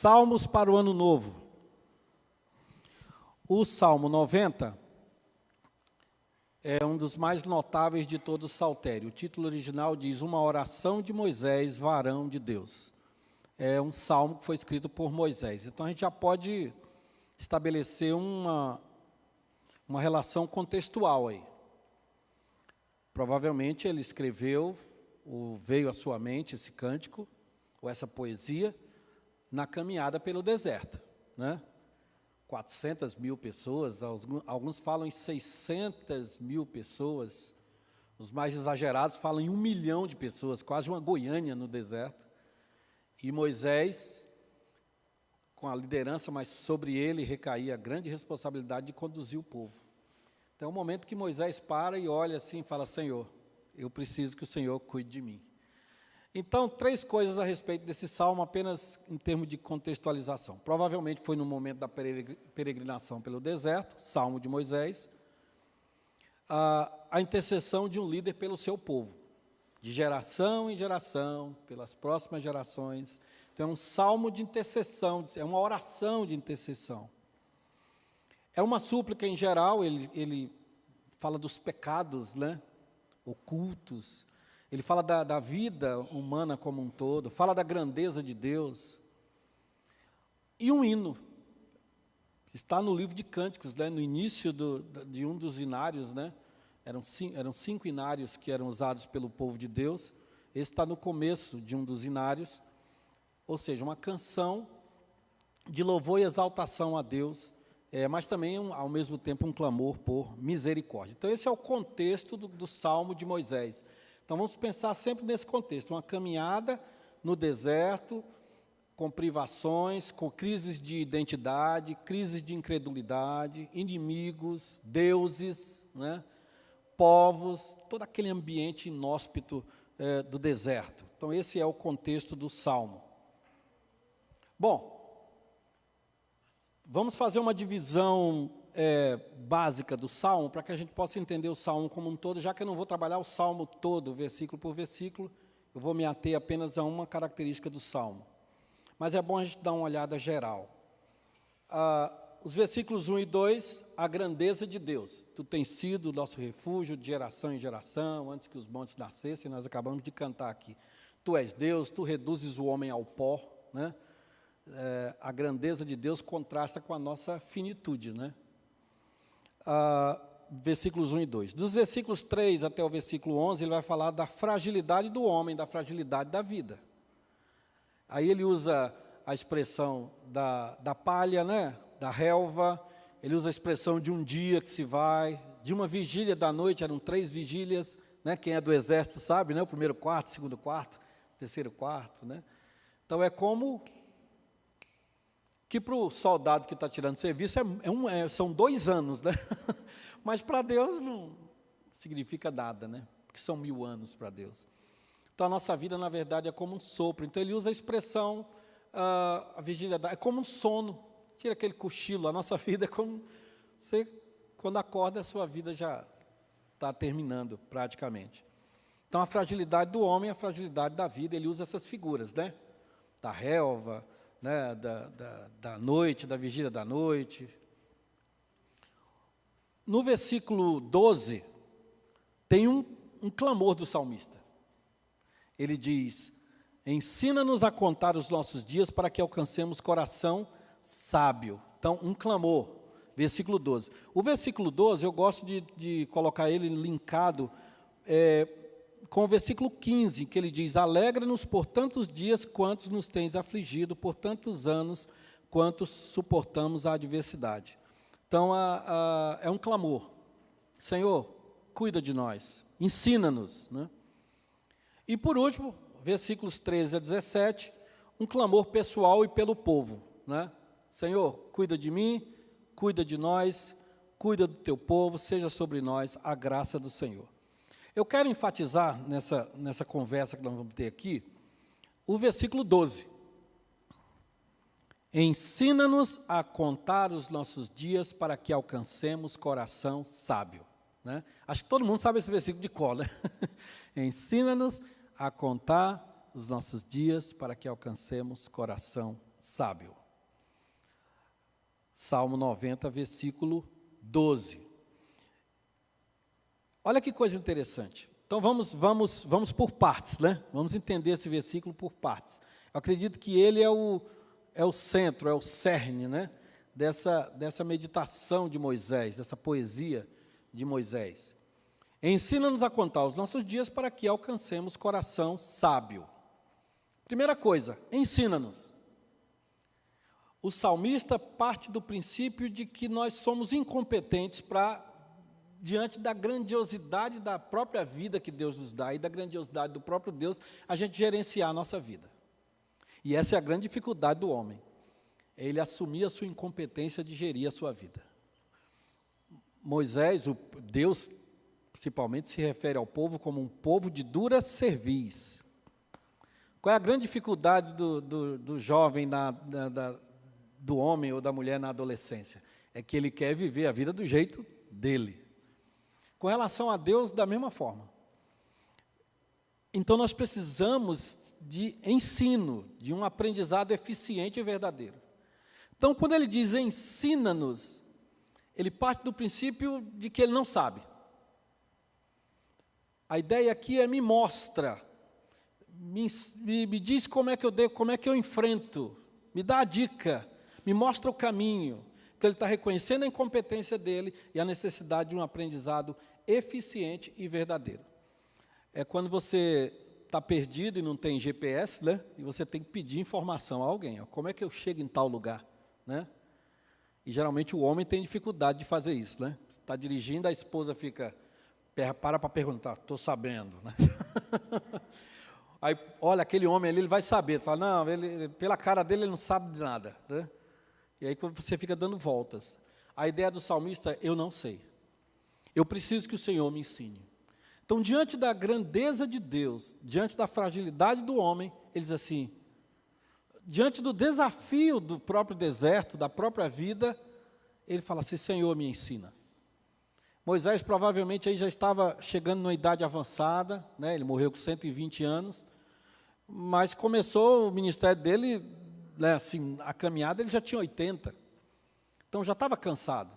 Salmos para o Ano Novo. O Salmo 90 é um dos mais notáveis de todo o saltério. O título original diz: Uma oração de Moisés, varão de Deus. É um salmo que foi escrito por Moisés. Então, a gente já pode estabelecer uma relação contextual aí. Provavelmente ele escreveu, ou veio à sua mente esse cântico, ou essa poesia, na caminhada pelo deserto, né? 400 mil pessoas, alguns falam em 600 mil pessoas, os mais exagerados falam em 1 milhão de pessoas, quase uma Goiânia no deserto. E Moisés, com a liderança, mas sobre ele recaía a grande responsabilidade de conduzir o povo. Então é um momento que Moisés para e olha assim e fala: Senhor, eu preciso que o Senhor cuide de mim. Então, 3 coisas a respeito desse salmo, apenas em termos de contextualização. Provavelmente foi no momento da peregrinação pelo deserto, salmo de Moisés, a intercessão de um líder pelo seu povo, de geração em geração, pelas próximas gerações. Então, é um salmo de intercessão, é uma oração de intercessão. É uma súplica em geral, ele fala dos pecados, né, ocultos. Ele fala da vida humana como um todo, fala da grandeza de Deus. E um hino, está no livro de Cânticos, né, no início de um dos hinários, né, eram 5 hinários que eram usados pelo povo de Deus. Esse está no começo de um dos hinários, ou seja, uma canção de louvor e exaltação a Deus, mas também, ao mesmo tempo, um clamor por misericórdia. Então, esse é o contexto do Salmo de Moisés. Então, vamos pensar sempre nesse contexto, uma caminhada no deserto, com privações, com crises de identidade, crises de incredulidade, inimigos, deuses, né, povos, todo aquele ambiente inóspito do deserto. Então, esse é o contexto do Salmo. Bom, vamos fazer uma divisão básica do Salmo, para que a gente possa entender o Salmo como um todo, já que eu não vou trabalhar o Salmo todo, versículo por versículo, eu vou me ater apenas a uma característica do Salmo. Mas é bom a gente dar uma olhada geral. Os versículos 1 e 2, a grandeza de Deus. Tu tens sido o nosso refúgio de geração em geração, antes que os montes nascessem, nós acabamos de cantar aqui. Tu és Deus, tu reduzes o homem ao pó, né? A grandeza de Deus contrasta com a nossa finitude, né? Versículos 1 e 2. Dos versículos 3 até o versículo 11, ele vai falar da fragilidade do homem, da fragilidade da vida. Aí ele usa a expressão da palha, né? Da relva, ele usa a expressão de um dia que se vai, de uma vigília da noite, eram 3 vigílias, né? Quem é do exército sabe, né? O primeiro quarto, segundo quarto, terceiro quarto, né? Então é como que para o soldado que está tirando serviço são 2 anos, né? Mas para Deus não significa nada, né? Porque são 1000 anos para Deus. Então a nossa vida, na verdade, é como um sopro. Então ele usa a expressão, a vigília, é como um sono, tira aquele cochilo. A nossa vida é como, você, quando acorda, a sua vida já está terminando, praticamente. Então a fragilidade do homem, a fragilidade da vida, ele usa essas figuras, né? Da relva, né, da noite, da vigília da noite. No versículo 12, tem um clamor do salmista. Ele diz: ensina-nos a contar os nossos dias para que alcancemos coração sábio. Então, um clamor, versículo 12. O versículo 12, eu gosto de colocar ele linkado com o versículo 15, que ele diz: alegra-nos por tantos dias quantos nos tens afligido, por tantos anos quantos suportamos a adversidade. Então, é um clamor. Senhor, cuida de nós, ensina-nos, né? E por último, versículos 13 a 17, um clamor pessoal e pelo povo, né? Senhor, cuida de mim, cuida de nós, cuida do teu povo, seja sobre nós a graça do Senhor. Eu quero enfatizar nessa conversa que nós vamos ter aqui, o versículo 12. Ensina-nos a contar os nossos dias para que alcancemos coração sábio, né? Acho que todo mundo sabe esse versículo de cor, né? Ensina-nos a contar os nossos dias para que alcancemos coração sábio. Salmo 90, versículo 12. Olha que coisa interessante. Então, vamos por partes, né? Vamos entender esse versículo por partes. Eu acredito que ele é o centro, é o cerne, né? Dessa meditação de Moisés, dessa poesia de Moisés. Ensina-nos a contar os nossos dias para que alcancemos coração sábio. Primeira coisa, ensina-nos. O salmista parte do princípio de que nós somos incompetentes diante da grandiosidade da própria vida que Deus nos dá e da grandiosidade do próprio Deus, a gente gerenciar a nossa vida. E essa é a grande dificuldade do homem. É ele assumir a sua incompetência de gerir a sua vida. Moisés, Deus, principalmente, se refere ao povo como um povo de dura cerviz. Qual é a grande dificuldade do jovem, do homem ou da mulher na adolescência? É que ele quer viver a vida do jeito dele. Com relação a Deus, da mesma forma. Então, nós precisamos de ensino, de um aprendizado eficiente e verdadeiro. Então, quando ele diz ensina-nos, ele parte do princípio de que ele não sabe. A ideia aqui é me mostra, me diz como é que eu enfrento, me dá a dica, me mostra o caminho. Então, ele está reconhecendo a incompetência dele e a necessidade de um aprendizado eficiente e verdadeiro. É quando você está perdido e não tem GPS, né? E você tem que pedir informação a alguém. Ó, como é que eu chego em tal lugar? Né? E geralmente o homem tem dificuldade de fazer isso. Né? Você está dirigindo, a esposa para perguntar, estou sabendo. Né? Aí, olha, aquele homem ali, ele vai saber. Fala, não, pela cara dele, ele não sabe de nada. Né? E aí você fica dando voltas. A ideia do salmista é, eu não sei. Eu preciso que o Senhor me ensine. Então, diante da grandeza de Deus, diante da fragilidade do homem, ele diz assim, diante do desafio do próprio deserto, da própria vida, ele fala assim, Senhor, me ensina. Moisés provavelmente aí já estava chegando numa idade avançada, né? Ele morreu com 120 anos, mas começou o ministério dele, né, assim, a caminhada, ele já tinha 80, então já estava cansado.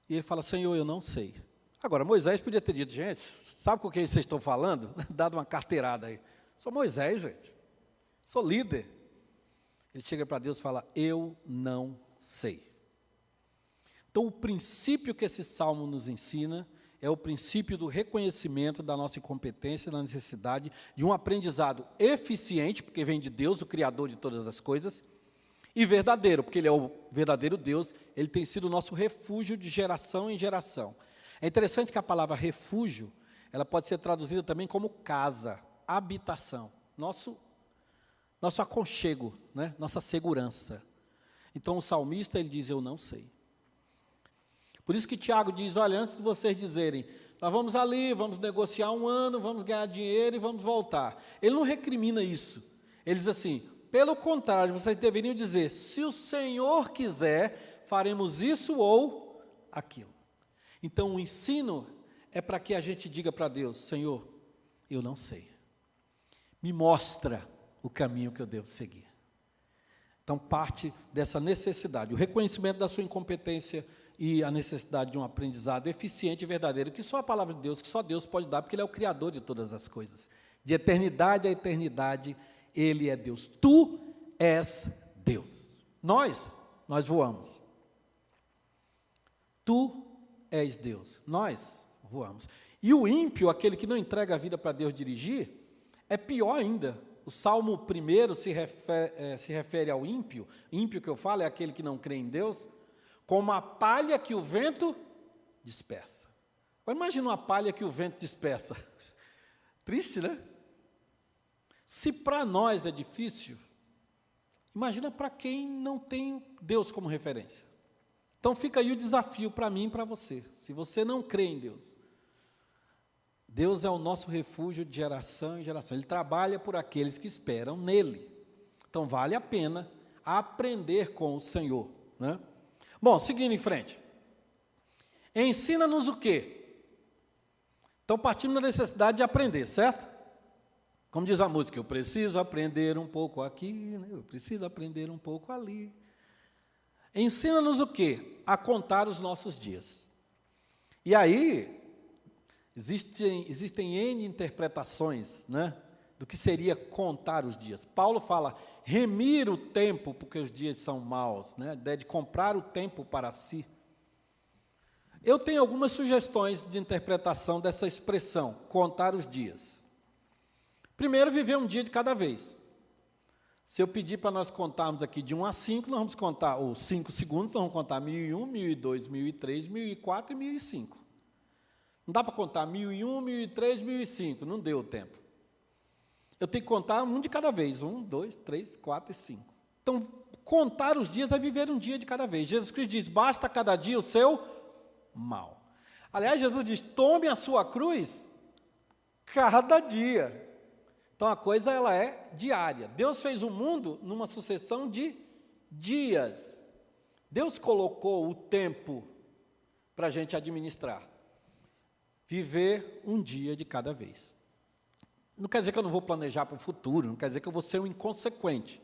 E ele fala, Senhor, eu não sei. Agora, Moisés podia ter dito, gente, sabe com quem vocês estão falando? Dado uma carteirada aí. Sou Moisés, gente. Sou líder. Ele chega para Deus e fala, eu não sei. Então, o princípio que esse salmo nos ensina é o princípio do reconhecimento da nossa incompetência, da necessidade de um aprendizado eficiente, porque vem de Deus, o Criador de todas as coisas, e verdadeiro, porque Ele é o verdadeiro Deus, Ele tem sido o nosso refúgio de geração em geração. É interessante que a palavra refúgio, ela pode ser traduzida também como casa, habitação, nosso aconchego, né? Nossa segurança. Então o salmista, ele diz, eu não sei. Por isso que Tiago diz, olha, antes de vocês dizerem, nós vamos ali, vamos negociar 1 ano, vamos ganhar dinheiro e vamos voltar. Ele não recrimina isso. Ele diz assim, pelo contrário, vocês deveriam dizer, se o Senhor quiser, faremos isso ou aquilo. Então, o ensino é para que a gente diga para Deus, Senhor, eu não sei. Me mostra o caminho que eu devo seguir. Então, parte dessa necessidade, o reconhecimento da sua incompetência e a necessidade de um aprendizado eficiente e verdadeiro, que só a palavra de Deus, que só Deus pode dar, porque Ele é o Criador de todas as coisas. De eternidade a eternidade, Ele é Deus. Tu és Deus. Nós voamos. Tu és Deus. Nós voamos. E o ímpio, aquele que não entrega a vida para Deus dirigir, é pior ainda. O Salmo 1 se refere ao ímpio. Ímpio que eu falo é aquele que não crê em Deus, como a palha que o vento dispersa. Agora imagina uma palha que o vento dispersa. Triste, né? Se para nós é difícil, imagina para quem não tem Deus como referência. Então fica aí o desafio para mim e para você. Se você não crê em Deus, Deus é o nosso refúgio de geração em geração. Ele trabalha por aqueles que esperam nele. Então vale a pena aprender com o Senhor, né? Bom, seguindo em frente. Ensina-nos o quê? Então partimos da necessidade de aprender, certo? Como diz a música, eu preciso aprender um pouco aqui, né? Eu preciso aprender um pouco ali. Ensina-nos o quê? A contar os nossos dias. E aí, existem N interpretações, né, do que seria contar os dias. Paulo fala, remir o tempo, porque os dias são maus, né, a ideia de comprar o tempo para si. Eu tenho algumas sugestões de interpretação dessa expressão, contar os dias. Primeiro, viver um dia de cada vez. Se eu pedir para nós contarmos aqui de 1 a 5, nós vamos contar, ou 5 segundos, nós vamos contar 1001, 1002, 1003, 1004 e 1005. Não dá para contar 1001, 1003, 1005, não deu tempo. Eu tenho que contar um de cada vez, 1, 2, 3, 4 e 5. Então, contar os dias é viver um dia de cada vez. Jesus Cristo diz, basta cada dia o seu mal. Aliás, Jesus diz, tome a sua cruz cada dia. Então, a coisa ela é diária. Deus fez o mundo numa sucessão de dias. Deus colocou o tempo para a gente administrar. Viver um dia de cada vez. Não quer dizer que eu não vou planejar para o futuro, não quer dizer que eu vou ser um inconsequente.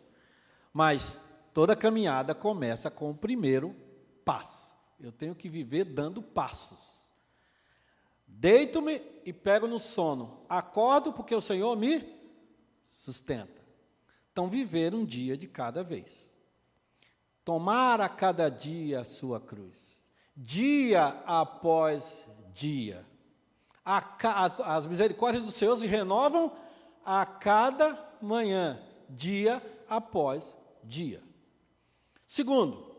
Mas toda caminhada começa com o primeiro passo. Eu tenho que viver dando passos. Deito-me e pego no sono. Acordo porque o Senhor me sustenta. Então, viver um dia de cada vez. Tomar a cada dia a sua cruz. Dia após dia. As misericórdias do Senhor se renovam a cada manhã, dia após dia. Segundo,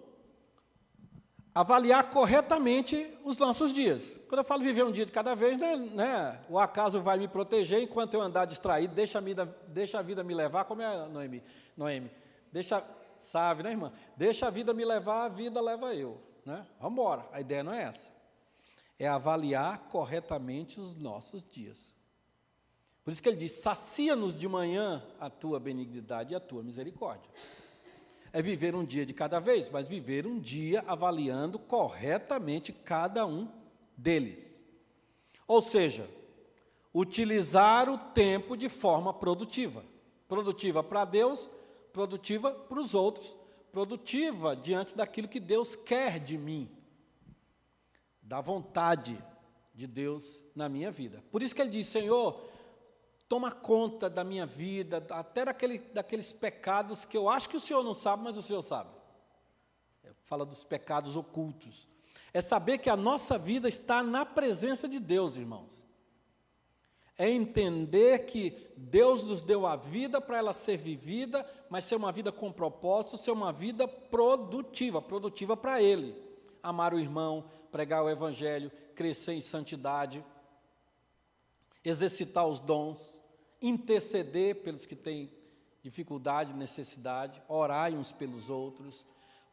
avaliar corretamente os nossos dias. Quando eu falo viver um dia de cada vez, né, o acaso vai me proteger enquanto eu andar distraído, deixa a vida me levar, como é, Noemi? Sabe, né, irmã? Deixa a vida me levar, a vida leva eu. Né? Vamos embora, a ideia não é essa. É avaliar corretamente os nossos dias. Por isso que ele diz, sacia-nos de manhã a tua benignidade e a tua misericórdia. É viver um dia de cada vez, mas viver um dia avaliando corretamente cada um deles. Ou seja, utilizar o tempo de forma produtiva. Produtiva para Deus, produtiva para os outros, produtiva diante daquilo que Deus quer de mim, da vontade de Deus na minha vida. Por isso que ele diz, Senhor, toma conta da minha vida, até daqueles pecados que eu acho que o Senhor não sabe, mas o Senhor sabe. Fala dos pecados ocultos. É saber que a nossa vida está na presença de Deus, irmãos. É entender que Deus nos deu a vida para ela ser vivida, mas ser uma vida com propósito, ser uma vida produtiva para Ele. Amar o irmão, pregar o Evangelho, crescer em santidade, exercitar os dons, interceder pelos que têm dificuldade, necessidade, orar uns pelos outros,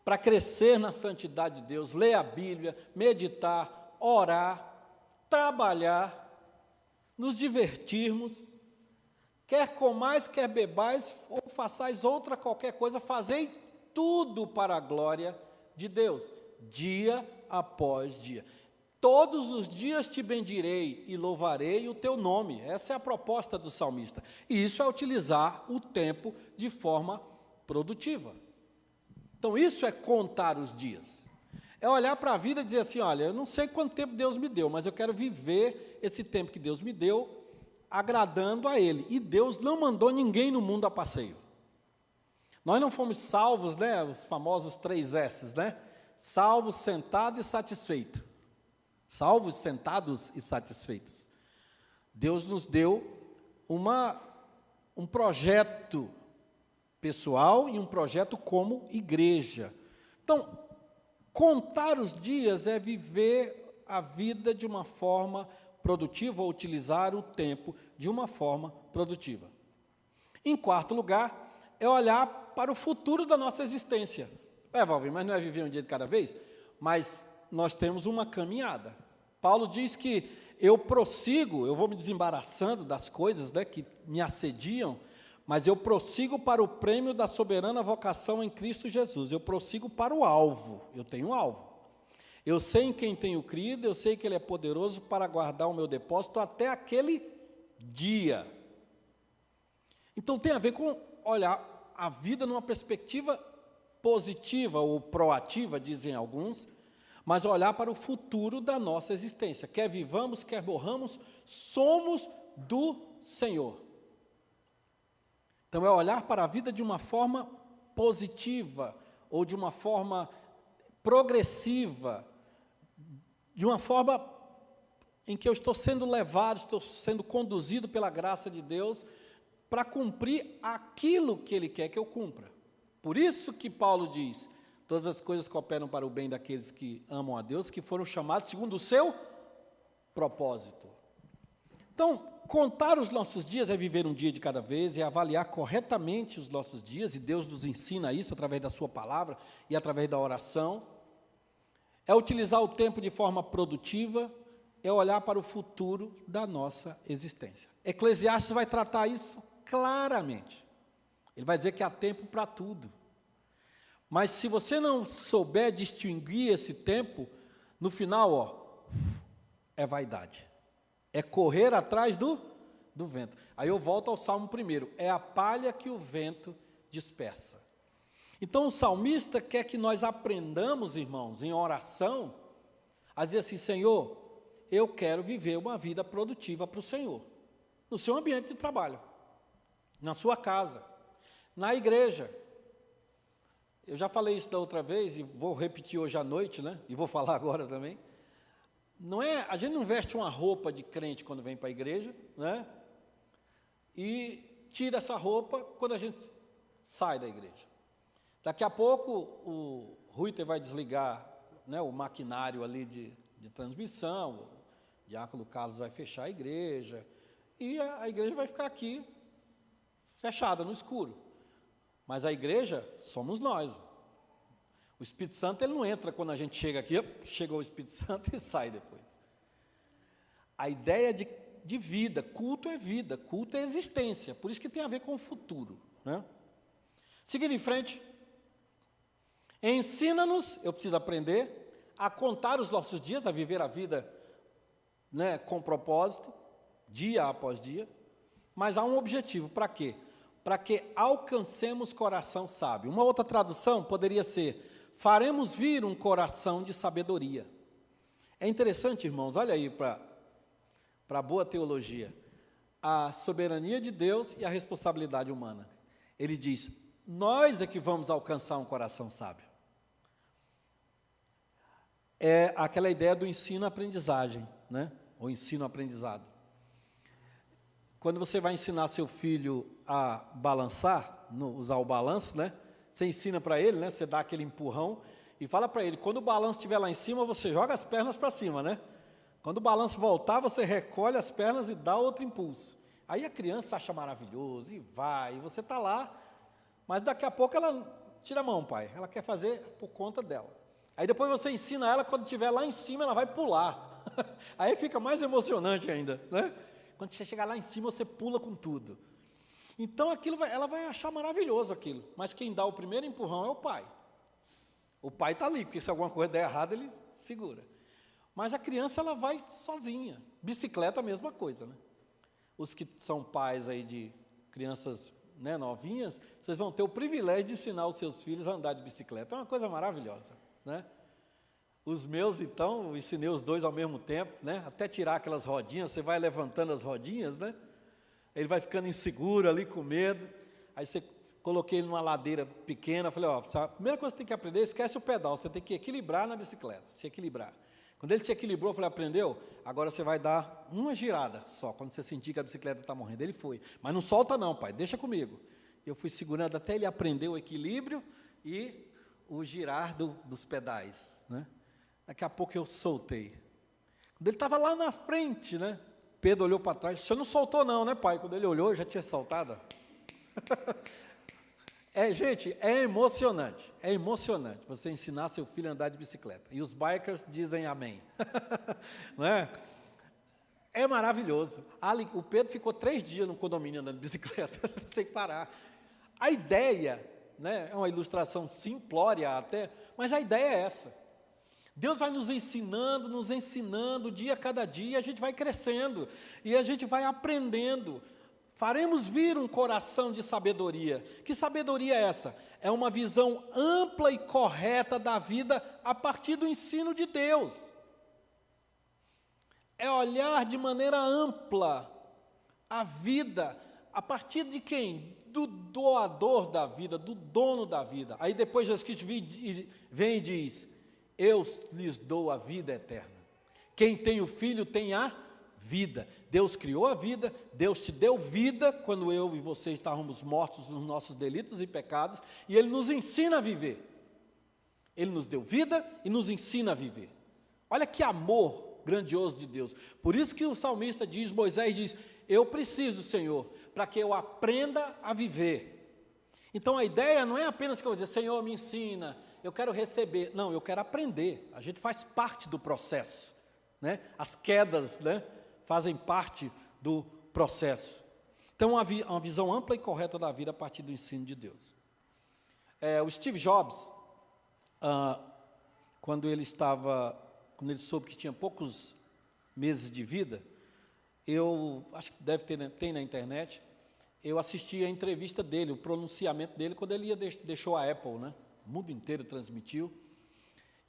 para crescer na santidade de Deus, ler a Bíblia, meditar, orar, trabalhar, nos divertirmos, quer comais, quer bebais, ou façais outra qualquer coisa, fazei tudo para a glória de Deus, dia após dia. Todos os dias te bendirei e louvarei o teu nome. Essa é a proposta do salmista. E isso é utilizar o tempo de forma produtiva. Então, isso é contar os dias. É olhar para a vida e dizer assim, olha, eu não sei quanto tempo Deus me deu, mas eu quero viver esse tempo que Deus me deu agradando a Ele. E Deus não mandou ninguém no mundo a passeio. Nós não fomos salvos, né, os famosos 3 S's, né? Salvos, sentado e satisfeito. Salvos, sentados e satisfeitos. Deus nos deu um projeto pessoal e um projeto como igreja. Então, contar os dias é viver a vida de uma forma produtiva, ou utilizar o tempo de uma forma produtiva. Em quarto lugar, é olhar para o futuro da nossa existência. Valvin, mas não é viver um dia de cada vez? Mas nós temos uma caminhada. Paulo diz que eu prossigo, eu vou me desembaraçando das coisas, né, que me assediam, mas eu prossigo para o prêmio da soberana vocação em Cristo Jesus. Eu prossigo para o alvo, eu tenho um alvo. Eu sei em quem tenho crido, eu sei que Ele é poderoso para guardar o meu depósito até aquele dia. Então tem a ver com olhar a vida numa perspectiva positiva ou proativa, dizem alguns, mas olhar para o futuro da nossa existência. Quer vivamos, quer morramos, somos do Senhor. Então é olhar para a vida de uma forma positiva, ou de uma forma progressiva, de uma forma em que eu estou sendo levado, estou sendo conduzido pela graça de Deus para cumprir aquilo que Ele quer que eu cumpra. Por isso que Paulo diz, todas as coisas cooperam para o bem daqueles que amam a Deus, que foram chamados segundo o seu propósito. Então, contar os nossos dias é viver um dia de cada vez, é avaliar corretamente os nossos dias, e Deus nos ensina isso através da sua palavra e através da oração. É utilizar o tempo de forma produtiva, é olhar para o futuro da nossa existência. Eclesiastes vai tratar isso claramente. Ele vai dizer que há tempo para tudo. Mas se você não souber distinguir esse tempo, no final, é vaidade. É correr atrás do vento. Aí eu volto ao Salmo 1, é a palha que o vento dispersa. Então o salmista quer que nós aprendamos, irmãos, em oração, a dizer assim, Senhor, eu quero viver uma vida produtiva para o Senhor, no seu ambiente de trabalho, na sua casa, na igreja. Eu já falei isso da outra vez e vou repetir hoje à noite, né? E vou falar agora também. A gente não veste uma roupa de crente quando vem para a igreja, né? E tira essa roupa quando a gente sai da igreja. Daqui a pouco o Ruiter vai desligar, né, o maquinário ali de transmissão, o diácono Carlos vai fechar a igreja, e a igreja vai ficar aqui fechada no escuro. Mas a igreja somos nós. O Espírito Santo ele não entra quando a gente chega aqui, chegou o Espírito Santo e sai depois. A ideia de vida, culto é existência, por isso que tem a ver com o futuro, né? Seguindo em frente, ensina-nos, eu preciso aprender, a contar os nossos dias, a viver a vida, né, com propósito, dia após dia, mas há um objetivo, para quê? Para que alcancemos coração sábio. Uma outra tradução poderia ser, faremos vir um coração de sabedoria. É interessante, irmãos, olha aí para a boa teologia, a soberania de Deus e a responsabilidade humana. Ele diz, nós é que vamos alcançar um coração sábio. É aquela ideia do ensino-aprendizagem, né? Ou ensino-aprendizado. Quando você vai ensinar seu filho a balançar, usar o balanço, né? Você ensina para ele, né? Você dá aquele empurrão e fala para ele, quando o balanço estiver lá em cima, você joga as pernas para cima, né? Quando o balanço voltar, você recolhe as pernas e dá outro impulso. Aí a criança acha maravilhoso e vai, e você está lá, mas daqui a pouco ela tira a mão, pai. Ela quer fazer por conta dela. Aí depois você ensina ela, quando estiver lá em cima, ela vai pular. Aí fica mais emocionante ainda, né? Quando você chegar lá em cima, você pula com tudo. Então ela vai achar maravilhoso aquilo. Mas quem dá o primeiro empurrão é o pai. O pai está ali, porque se alguma coisa der errado, ele segura. Mas a criança, ela vai sozinha. Bicicleta, a mesma coisa, né? Os que são pais aí de crianças, né, novinhas, vocês vão ter o privilégio de ensinar os seus filhos a andar de bicicleta. É uma coisa maravilhosa, né? Os meus, então, eu ensinei os dois ao mesmo tempo, né? Até tirar aquelas rodinhas, você vai levantando as rodinhas, né? Ele vai ficando inseguro ali, com medo. Aí você coloquei ele numa ladeira pequena, falei, ó, a primeira coisa que você tem que aprender, esquece o pedal, você tem que equilibrar na bicicleta, se equilibrar. Quando ele se equilibrou, eu falei, aprendeu? Agora você vai dar uma girada só, quando você sentir que a bicicleta está morrendo. Ele foi, mas não solta não, pai, deixa comigo. Eu fui segurando até ele aprender o equilíbrio e o girar dos pedais, né? Daqui a pouco eu soltei. Quando ele estava lá na frente, né? Pedro olhou para trás, você não soltou não, né, pai? Quando ele olhou, eu já tinha soltado. Gente, é emocionante você ensinar seu filho a andar de bicicleta. E os bikers dizem amém. Não é? É maravilhoso. O Pedro ficou 3 dias no condomínio andando de bicicleta, sem parar. A ideia, né, é uma ilustração simplória até, mas a ideia é essa. Deus vai nos ensinando, dia a cada dia, a gente vai crescendo, e a gente vai aprendendo. faremos vir um coração de sabedoria. Que sabedoria é essa? É uma visão ampla e correta da vida a partir do ensino de Deus. É olhar de maneira ampla a vida a partir de quem? Do doador da vida, do dono da vida. Aí depois Jesus Cristo vem e diz: eu lhes dou a vida eterna. Quem tem o Filho tem a vida. Deus criou a vida, Deus te deu vida quando eu e você estávamos mortos nos nossos delitos e pecados, e Ele nos ensina a viver. Ele nos deu vida e nos ensina a viver. Olha que amor grandioso de Deus. Por isso que o salmista diz, Moisés diz: eu preciso, Senhor, para que eu aprenda a viver. Então a ideia não é apenas que eu vou dizer, Senhor, me ensina, eu quero receber. Não, eu quero aprender. A gente faz parte do processo, né? As quedas, né, fazem parte do processo. Então, uma visão ampla e correta da vida a partir do ensino de Deus. O Steve Jobs, quando ele soube que tinha poucos meses de vida, eu acho que tem na internet, eu assisti a entrevista dele, o pronunciamento dele, quando ele deixou a Apple, né? O mundo inteiro transmitiu.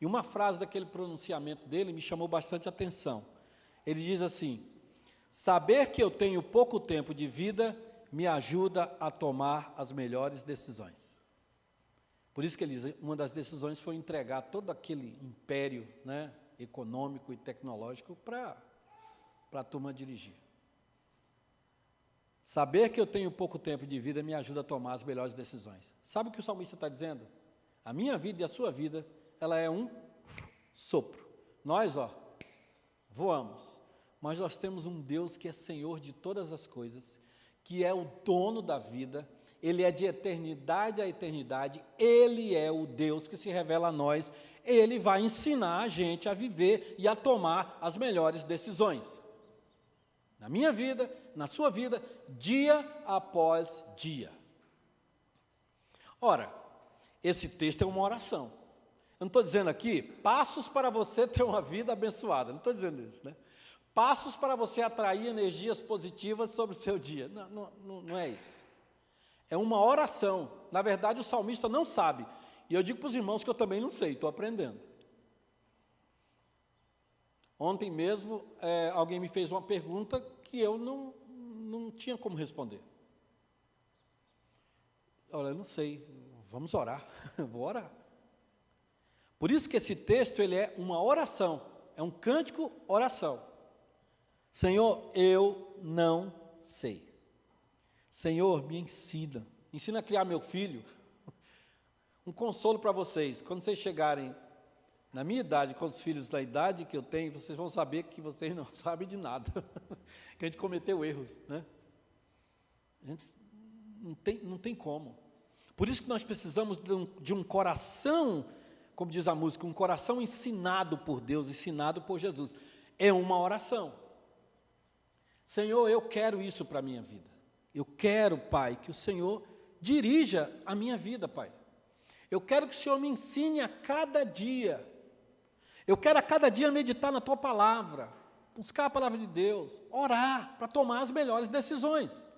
E uma frase daquele pronunciamento dele me chamou bastante atenção. Ele diz assim: saber que eu tenho pouco tempo de vida me ajuda a tomar as melhores decisões. Por isso que ele diz, uma das decisões foi entregar todo aquele império, né, econômico e tecnológico para a turma dirigir. Saber que eu tenho pouco tempo de vida me ajuda a tomar as melhores decisões. Sabe o que o salmista está dizendo? A minha vida e a sua vida, ela é um sopro. Nós, voamos. Mas nós temos um Deus que é Senhor de todas as coisas, que é o dono da vida, Ele é de eternidade a eternidade, Ele é o Deus que se revela a nós, Ele vai ensinar a gente a viver e a tomar as melhores decisões. Na minha vida, na sua vida, dia após dia. Ora, esse texto é uma oração. Eu não estou dizendo aqui, passos para você ter uma vida abençoada, não estou dizendo isso, né? Passos para você atrair energias positivas sobre o seu dia. Não é isso. É uma oração. Na verdade, o salmista não sabe. E eu digo para os irmãos que eu também não sei, estou aprendendo. Ontem mesmo, alguém me fez uma pergunta que eu não tinha como responder. Olha, eu não sei, vamos orar. Vou orar. Por isso que esse texto ele é uma oração, é um cântico oração. Senhor, eu não sei. Senhor, me ensina. Ensina a criar meu filho. Um consolo para vocês. Quando vocês chegarem na minha idade, com os filhos da idade que eu tenho, vocês vão saber que vocês não sabem de nada. Que a gente cometeu erros, né? A gente não tem como. Por isso que nós precisamos de um coração, como diz a música, um coração ensinado por Deus, ensinado por Jesus. É uma oração. Senhor, eu quero isso para a minha vida. Eu quero, Pai, que o Senhor dirija a minha vida, Pai. Eu quero que o Senhor me ensine a cada dia. Eu quero a cada dia meditar na Tua palavra, buscar a palavra de Deus, orar para tomar as melhores decisões.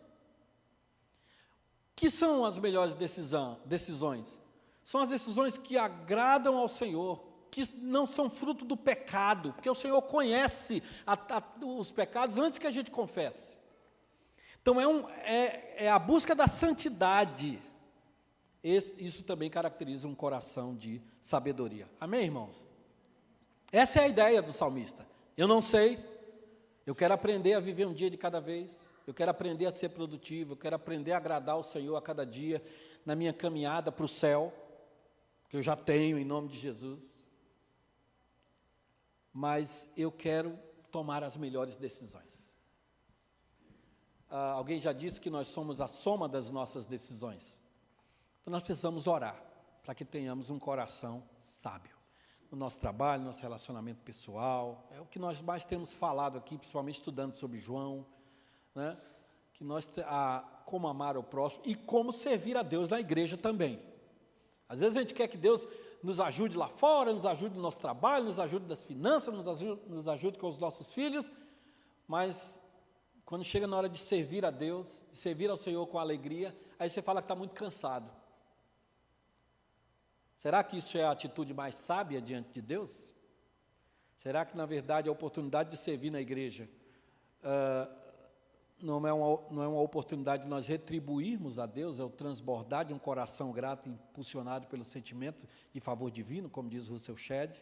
Que são as melhores decisões? São as decisões que agradam ao Senhor, que não são fruto do pecado, porque o Senhor conhece os pecados antes que a gente confesse. Então, é a busca da santidade. Isso também caracteriza um coração de sabedoria. Amém, irmãos? Essa é a ideia do salmista. Eu não sei, eu quero aprender a viver um dia de cada vez, eu quero aprender a ser produtivo, eu quero aprender a agradar o Senhor a cada dia, na minha caminhada para o céu, que eu já tenho em nome de Jesus. Mas eu quero tomar as melhores decisões. Alguém já disse que nós somos a soma das nossas decisões. Então nós precisamos orar para que tenhamos um coração sábio. No nosso trabalho, no nosso relacionamento pessoal, é o que nós mais temos falado aqui, principalmente estudando sobre João, né? Que como amar o próximo e como servir a Deus na igreja também. Às vezes a gente quer que Deus nos ajude lá fora, nos ajude no nosso trabalho, nos ajude nas finanças, nos ajude com os nossos filhos, mas quando chega na hora de servir a Deus, de servir ao Senhor com alegria, aí você fala que está muito cansado. Será que isso é a atitude mais sábia diante de Deus? Será que, na verdade, a oportunidade de servir na igreja não é uma oportunidade de nós retribuirmos a Deus, é o transbordar de um coração grato, impulsionado pelo sentimento de favor divino, como diz Russell Shedd?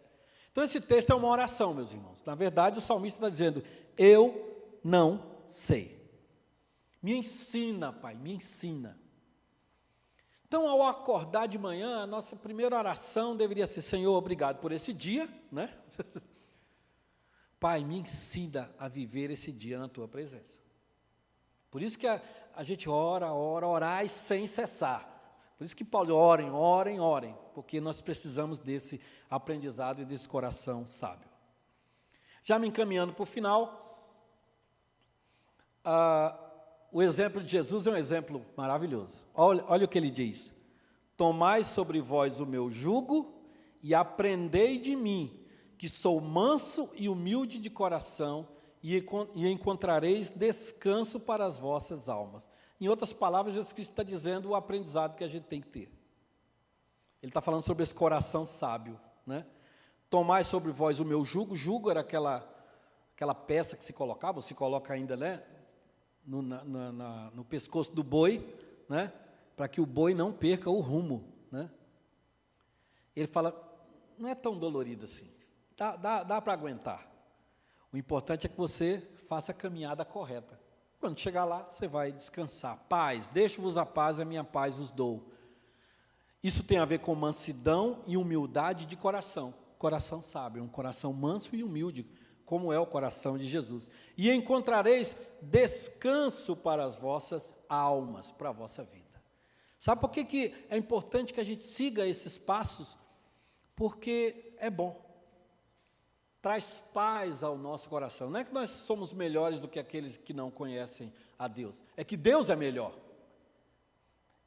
Então, esse texto é uma oração, meus irmãos. Na verdade, o salmista está dizendo, eu não sei. Me ensina, Pai, me ensina. Então, ao acordar de manhã, a nossa primeira oração deveria ser, Senhor, obrigado por esse dia, né? Pai, me ensina a viver esse dia na Tua presença. Por isso que a gente orai sem cessar. Por isso que Paulo, orem, porque nós precisamos desse aprendizado e desse coração sábio. Já me encaminhando para o final, o exemplo de Jesus é um exemplo maravilhoso. Olha o que ele diz, tomai sobre vós o meu jugo e aprendei de mim, que sou manso e humilde de coração, e encontrareis descanso para as vossas almas. Em outras palavras, Jesus Cristo está dizendo o aprendizado que a gente tem que ter. Ele está falando sobre esse coração sábio, né? Tomai sobre vós o meu jugo. Jugo era aquela peça que se colocava, se coloca ainda, né? No pescoço do boi, né? Para que o boi não perca o rumo, né? Ele fala, não é tão dolorido assim, dá para aguentar. O importante é que você faça a caminhada correta. Quando chegar lá, você vai descansar. Paz, deixo-vos a paz, a minha paz vos dou. Isso tem a ver com mansidão e humildade de coração. Coração sábio, um coração manso e humilde, como é o coração de Jesus. E encontrareis descanso para as vossas almas, para a vossa vida. Sabe por que é importante que a gente siga esses passos? Porque é bom. Traz paz ao nosso coração. Não é que nós somos melhores do que aqueles que não conhecem a Deus. É que Deus é melhor.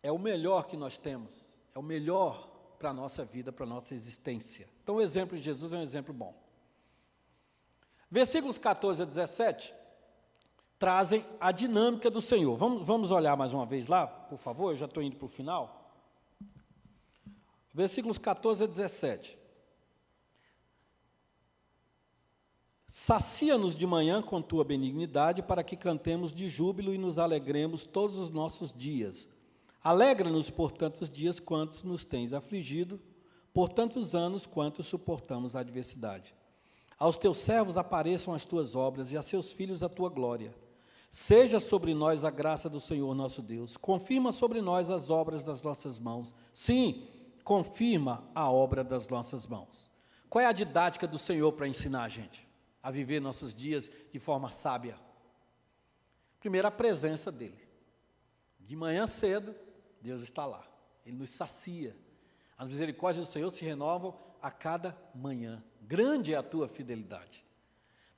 É o melhor que nós temos. É o melhor para a nossa vida, para a nossa existência. Então, o exemplo de Jesus é um exemplo bom. Versículos 14 a 17 trazem a dinâmica do Senhor. Vamos olhar mais uma vez lá, por favor? Eu já estou indo para o final. Versículos 14 a 17. Sacia-nos de manhã com tua benignidade, para que cantemos de júbilo e nos alegremos todos os nossos dias. Alegra-nos por tantos dias quantos nos tens afligido, por tantos anos quantos suportamos a adversidade. Aos teus servos apareçam as tuas obras e a seus filhos a tua glória. Seja sobre nós a graça do Senhor nosso Deus. Confirma sobre nós as obras das nossas mãos. Sim, confirma a obra das nossas mãos. Qual é a didática do Senhor para ensinar a gente a viver nossos dias de forma sábia? Primeiro, a presença dEle. De manhã cedo, Deus está lá. Ele nos sacia. As misericórdias do Senhor se renovam a cada manhã. Grande é a tua fidelidade.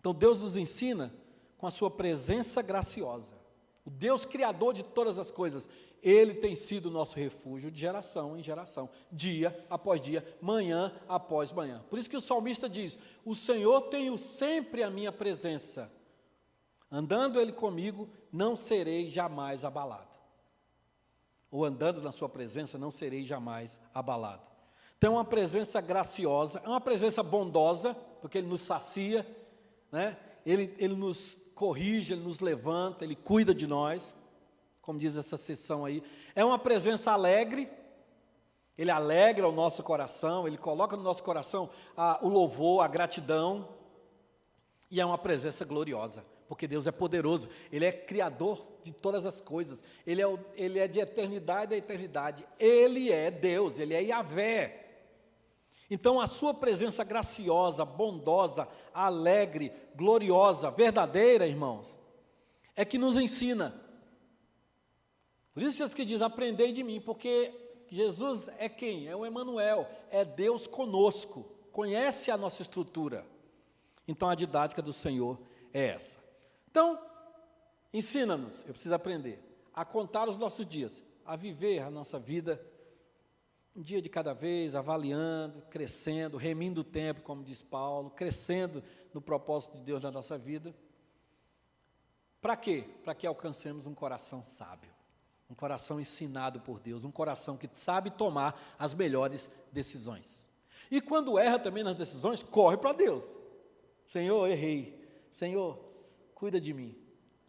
Então, Deus nos ensina com a sua presença graciosa. O Deus criador de todas as coisas, Ele tem sido o nosso refúgio de geração em geração, dia após dia, manhã após manhã. Por isso que o salmista diz, o Senhor tem sempre a minha presença. Andando Ele comigo, não serei jamais abalado. Ou andando na sua presença, não serei jamais abalado. Então, é uma presença graciosa, é uma presença bondosa, porque Ele nos sacia, né? Ele nos corrige, Ele nos levanta, Ele cuida de nós, como diz essa sessão aí. É uma presença alegre, Ele alegra o nosso coração, Ele coloca no nosso coração o louvor, a gratidão, e é uma presença gloriosa, porque Deus é poderoso, Ele é criador de todas as coisas, Ele é de eternidade a eternidade, Ele é Deus, Ele é Yahvé. Então, a sua presença graciosa, bondosa, alegre, gloriosa, verdadeira, irmãos, é que nos ensina. Por isso Jesus que diz, aprendei de mim, porque Jesus é quem? É o Emanuel, é Deus conosco, conhece a nossa estrutura. Então, a didática do Senhor é essa. Então, ensina-nos, eu preciso aprender, a contar os nossos dias, a viver a nossa vida, um dia de cada vez, avaliando, crescendo, remindo o tempo, como diz Paulo, crescendo no propósito de Deus na nossa vida. Para quê? Para que alcancemos um coração sábio, um coração ensinado por Deus, um coração que sabe tomar as melhores decisões. E quando erra também nas decisões, corre para Deus. Senhor, errei. Senhor, cuida de mim.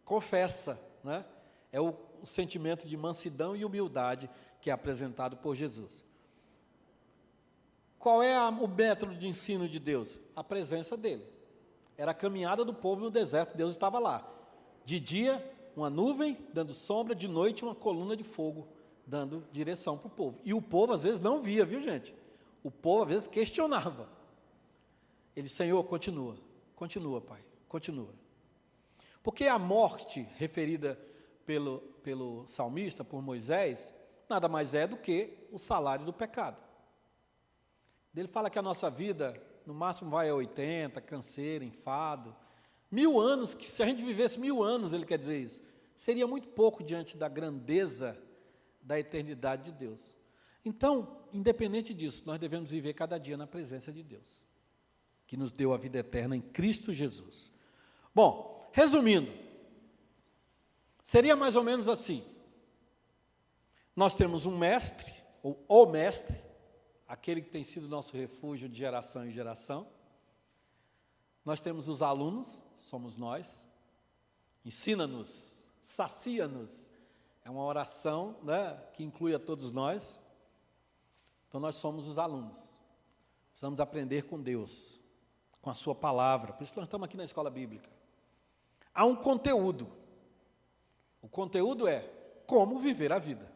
Confessa, né? É o sentimento de mansidão e humildade que é apresentado por Jesus. Qual é o método de ensino de Deus? A presença dele. Era a caminhada do povo no deserto, Deus estava lá. De dia, uma nuvem dando sombra, de noite, uma coluna de fogo dando direção para o povo. E o povo às vezes não via, viu gente? O povo às vezes questionava. Ele, Senhor, continua, Pai, continua. Porque a morte referida pelo salmista, por Moisés, nada mais é do que o salário do pecado. Ele fala que a nossa vida, no máximo vai a 80, canseira, enfado. 1000 anos, que se a gente vivesse 1000 anos, ele quer dizer isso, seria muito pouco diante da grandeza da eternidade de Deus. Então, independente disso, nós devemos viver cada dia na presença de Deus, que nos deu a vida eterna em Cristo Jesus. Bom, resumindo, seria mais ou menos assim: nós temos um mestre, ou o mestre, aquele que tem sido nosso refúgio de geração em geração. Nós temos os alunos, somos nós. Ensina-nos, sacia-nos. É uma oração, né, que inclui a todos nós. Então nós somos os alunos. Precisamos aprender com Deus, com a sua palavra. Por isso que nós estamos aqui na escola bíblica. Há um conteúdo. O conteúdo é como viver a vida.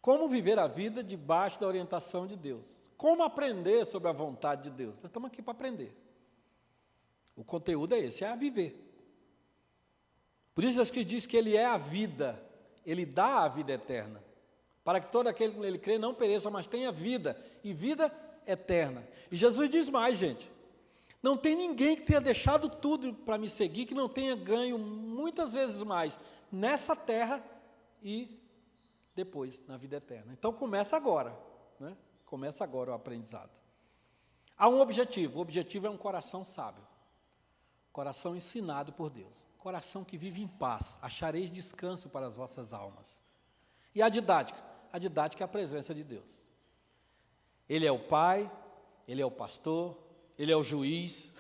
Como viver a vida debaixo da orientação de Deus. Como aprender sobre a vontade de Deus. Nós estamos aqui para aprender. O conteúdo é esse, é a viver. Por isso Jesus diz que Ele é a vida, Ele dá a vida eterna, para que todo aquele que nele crê não pereça, mas tenha vida, e vida eterna. E Jesus diz mais, gente, não tem ninguém que tenha deixado tudo para me seguir, que não tenha ganho muitas vezes mais, nessa terra e depois na vida eterna. Então começa agora, né? Começa agora o aprendizado. Há um objetivo, o objetivo é um coração sábio, coração ensinado por Deus, coração que vive em paz, achareis descanso para as vossas almas. E a didática? A didática é a presença de Deus. Ele é o pai, Ele é o pastor, Ele é o juiz,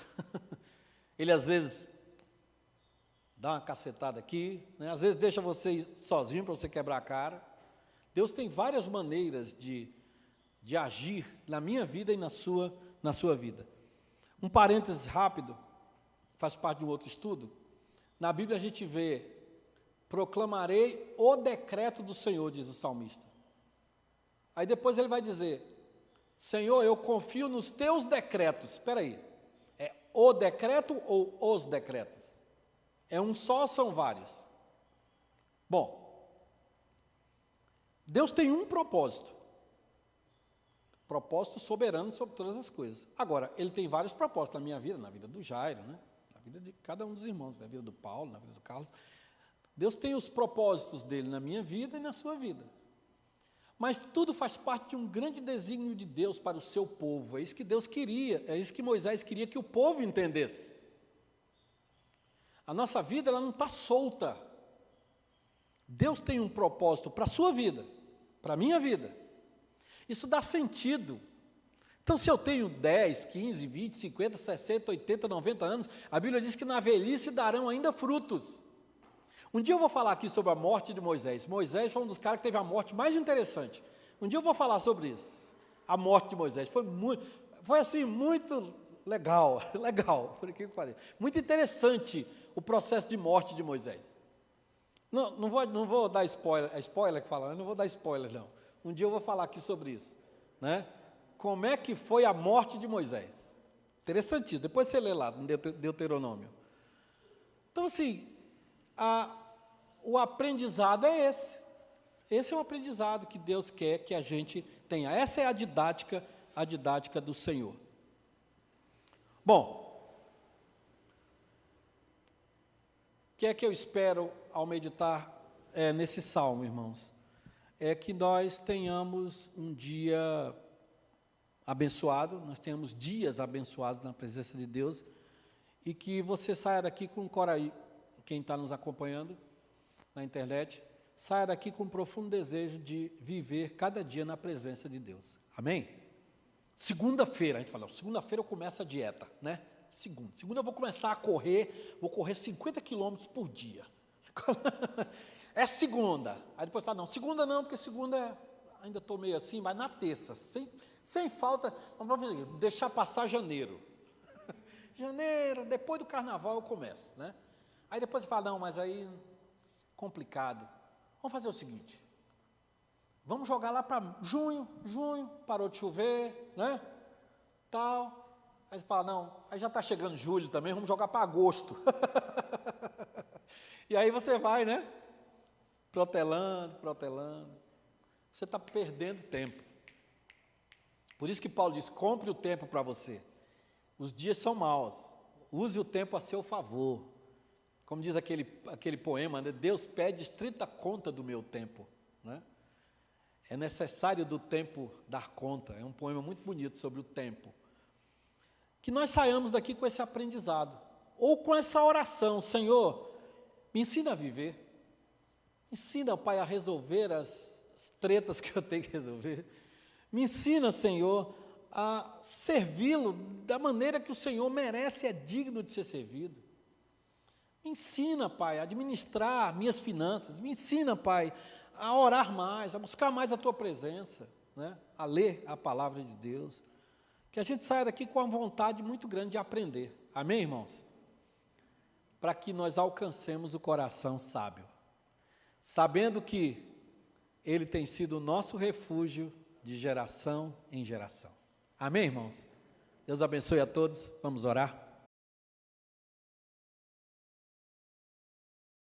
Ele às vezes dá uma cacetada aqui, né? Às vezes deixa você sozinho para você quebrar a cara. Deus tem várias maneiras de agir na minha vida e na sua vida. Um parênteses rápido, faz parte de um outro estudo. Na Bíblia a gente vê, proclamarei o decreto do Senhor, diz o salmista. Aí depois ele vai dizer, Senhor, eu confio nos teus decretos. Espera aí, é o decreto ou os decretos? É um só ou são vários? Bom, Deus tem um propósito soberano sobre todas as coisas. Agora, Ele tem vários propósitos na minha vida, na vida do Jairo, né? Na vida de cada um dos irmãos, na vida do Paulo, na vida do Carlos. Deus tem os propósitos dele na minha vida e na sua vida. Mas tudo faz parte de um grande desígnio de Deus para o seu povo. É isso que Deus queria, é isso que Moisés queria que o povo entendesse. A nossa vida, ela não está solta. Deus tem um propósito para a sua vida, para a minha vida. Isso dá sentido. Então, se eu tenho 10, 15, 20, 50, 60, 80, 90 anos, a Bíblia diz que na velhice darão ainda frutos. Um dia eu vou falar aqui sobre a morte de Moisés. Moisés foi um dos caras que teve a morte mais interessante. Um dia eu vou falar sobre isso. A morte de Moisés foi assim, muito legal, por que eu falei. Muito interessante o processo de morte de Moisés. Não vou dar spoiler, é spoiler que fala, eu não vou dar spoiler não. Um dia eu vou falar aqui sobre isso, né? Como é que foi a morte de Moisés? Interessantíssimo, depois você lê lá no Deuteronômio. Então assim, o aprendizado é esse. Esse é o aprendizado que Deus quer que a gente tenha. Essa é a didática do Senhor. Bom, o que é que eu espero ao meditar nesse salmo, irmãos? É que nós tenhamos um dia abençoado, nós tenhamos dias abençoados na presença de Deus, e que você saia daqui com quem está nos acompanhando na internet, saia daqui com um profundo desejo de viver cada dia na presença de Deus. Amém? Segunda-feira, a gente fala, segunda-feira eu começo a dieta, né? Segunda eu vou começar a correr, vou correr 50 quilômetros por dia. É segunda. Aí depois fala, não, segunda não, porque segunda ainda estou meio assim, mas na terça, sem falta, vamos deixar passar janeiro. Janeiro, depois do carnaval eu começo, né? Aí depois você fala, não, mas aí, complicado. Vamos fazer o seguinte, vamos jogar lá para junho, parou de chover, né? Tal. Aí você fala, não, aí já está chegando julho também, vamos jogar para agosto. E aí você vai, né? Protelando. Você está perdendo tempo. Por isso que Paulo diz, compre o tempo para você. Os dias são maus, use o tempo a seu favor. Como diz aquele poema, né? Deus pede estrita conta do meu tempo, né? É necessário do tempo dar conta. É um poema muito bonito sobre o tempo. Que nós saiamos daqui com esse aprendizado, ou com essa oração, Senhor, me ensina a viver, me ensina, Pai, a resolver as tretas que eu tenho que resolver, me ensina, Senhor, a servi-lo da maneira que o Senhor merece e é digno de ser servido. Me ensina, Pai, a administrar minhas finanças, me ensina, Pai, a orar mais, a buscar mais a Tua presença, né? A ler a palavra de Deus. Que a gente saia daqui com uma vontade muito grande de aprender. Amém, irmãos? Para que nós alcancemos o coração sábio. Sabendo que Ele tem sido o nosso refúgio de geração em geração. Amém, irmãos? Deus abençoe a todos. Vamos orar.